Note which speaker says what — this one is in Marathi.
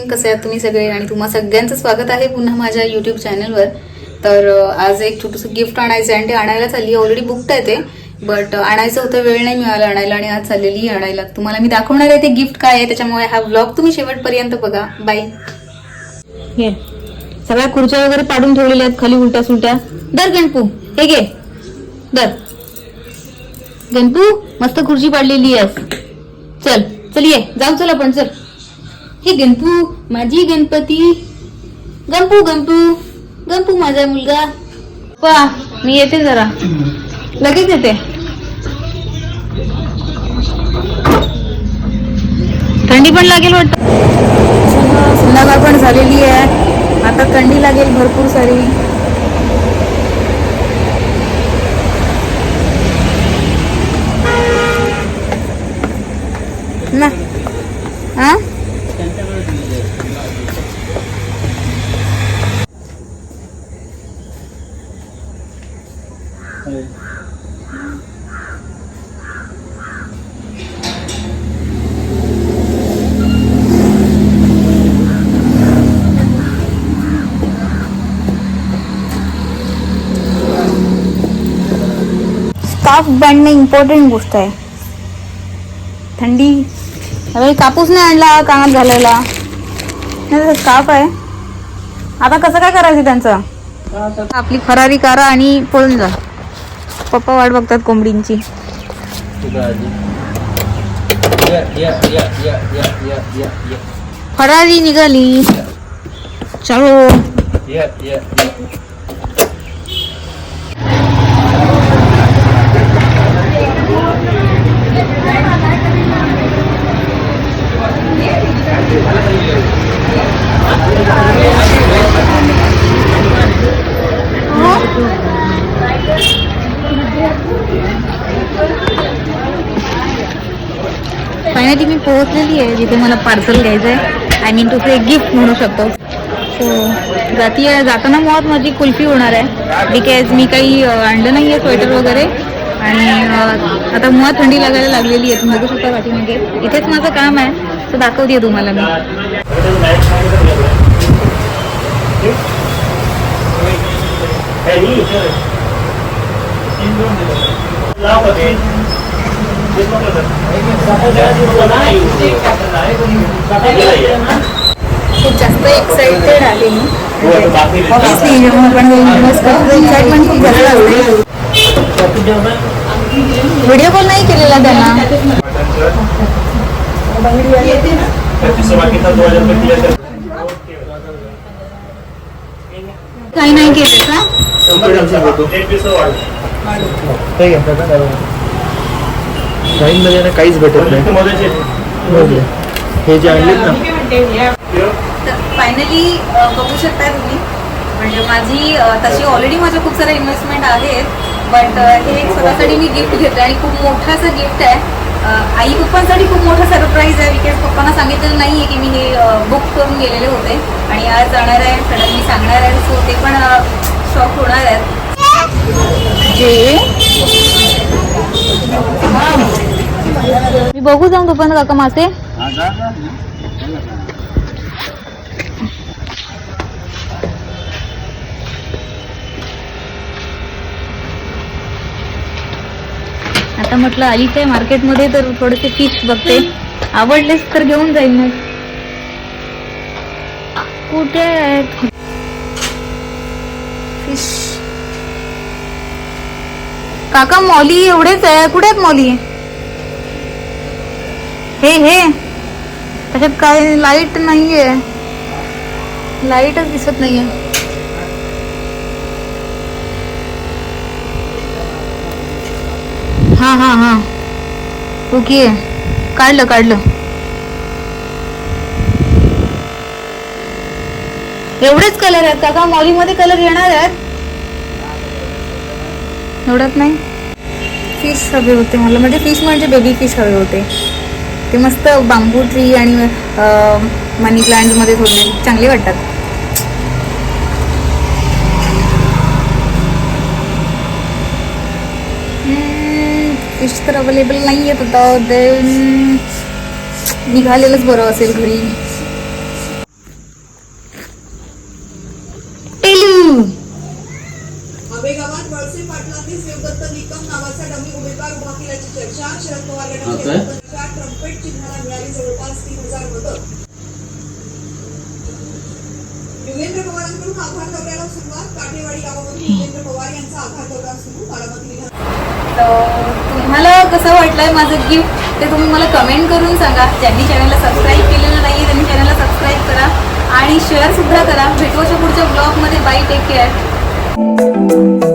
Speaker 1: कसे आहात तुम्ही सगळे आणि तुम्हा सगळ्यांचं स्वागत आहे पुन्हा माझ्या यूट्यूब चॅनलवर. तर आज एक छोटंसं गिफ्ट आणायचं आहे आणि ते आणायला चालली. ऑलरेडी बुकड आहे ते, बट आणायचं होतं, वेळ नाही मिळाला आणायला आणि आज चाललेली आणायला. तुम्हाला मी दाखवणार आहे ते गिफ्ट काय आहे, त्याच्यामुळे हा व्लॉग तुम्ही शेवटपर्यंत बघा. बाय. हे सगळ्या खुर्च्या वगैरे पाडून ठेवलेल्या आहेत खाली उलट्या सुलट्या. दर गणपू हे घे, दर गणपू, मस्त खुर्ची पाडलेली आहे. चल चल ये जाऊ, चल आपण चल. हे गणपू माझी गणपती, गणपू गणपू गणपू माझा मुलगा. पा मी येते जरा, लगेच येते. थंडी पण लागेल वाटत, संध्याकाळ पण झालेली आहे, आता थंडी लागेल भरपूर सारी. ना हा स्कार्फ बांधणे इम्पॉर्टंट गोष्ट आहे. थंडी अरे कापूस नाही आणला कानात घालायला, स्कार्फ आहे. आता कसं काय करायचं त्यांचं? आपली फरारी कारा आणि पळून जा. पप्पा वाट बघतात कोंबडींची. फरारी निघाली. चलो फायनली मी पोहोचलेली आहे जिथे मला पार्सल घ्यायचं आहे. आय मीन तुझं एक गिफ्ट म्हणू शकतो. सो जाताना मुळात माझी कुल्फी होणार आहे, बिकॉज मी काही आणलं नाही आहे स्वेटर वगैरे. आणि आता मुळात थंडी लागायला लागलेली आहे, तुम्ही बघू शकता पाठीमागे. इथेच माझं काम आहे, तर दाखवते तुम्हाला मी. खूप जास्त एक्साइटेड आहे मी. ऑब्विसली जेव्हा आपण इन्व्हेस्ट करतो एक्साइटमेंट खूप जास्त असते. व्हिडिओ कॉल नाही केलेला त्यांना. काही नाही केले का?
Speaker 2: काहीच भेटत नाही. हे जे आणलेत ना,
Speaker 1: फायनली बघू शकता तुम्ही. म्हणजे माझी तशी ऑलरेडी माझ्या खूप साऱ्या इन्व्हेस्टमेंट आहेत, बट हे एक स्वतःसाठी मी गिफ्ट घेतलं आणि खूप मोठाचं गिफ्ट आहे. आई पप्पांसाठी खूप मोठं सरप्राईज आहे, बिकॉज पप्पांना सांगितलेलं नाही आहे की मी हे बुक करून गेलेले होते आणि आज जाणार आहे, सडनली सांगणार आहे. सो ते पण शॉक होणार आहेत. जे मी बघू जाऊन तोपर्यंत काका मासे. आता म्हटलं आलीच आहे मार्केटमध्ये तर थोडेसे फिश बघते, आवडलेच तर घेऊन जाईल. मग कुठे आहेत फिश? काका मॉली एवढेच आहे, कुठे आहेत मॉली? हे त्याच्यात काय लाईट नाहीये, लाईटच दिसत नाहीये. हा ओके, काढलं. एवढेच कलर आहेत काका, मॉलीमध्ये कलर येणार आहेत? एवढ्यात नाही. फिश हवे होते मला, म्हणजे फिश म्हणजे बेबी फिश हवे होते. ते मस्त बांबू ट्री आणि मनी प्लांट मध्ये थोडे चांगले वाटतात. फिश तर अवेलेबल नाही आहेत आता. देन निघालेलंच बरं असेल घरी.
Speaker 3: पाटलांनी देवदत्त निकम नावाचा डमी उमेदवार उभा केल्याची चर्चा. शरद पवार
Speaker 2: Okay.
Speaker 3: गटाच्या ट्रम्पेट चिन्हाला मिळाली जवळपास 3,000 मतं. युगेंद्र पवारांकडून आभार दौऱ्याला सुरुवात. काटेवाडी गावामध्ये युगेंद्र पवार यांचा आभार दौरा सुरू. बारामती विधान
Speaker 1: तर तुम्हाला कसं वाटलंय माझं गिफ्ट ते तुम्ही मला कमेंट करून सांगा. ज्यांनी चॅनलला सबस्क्राईब केलेलं नाही त्यांनी चॅनलला सबस्क्राईब करा आणि शेअर सुद्धा करा. भेटू अशा पुढच्या ब्लॉगमध्ये. Bye, take care.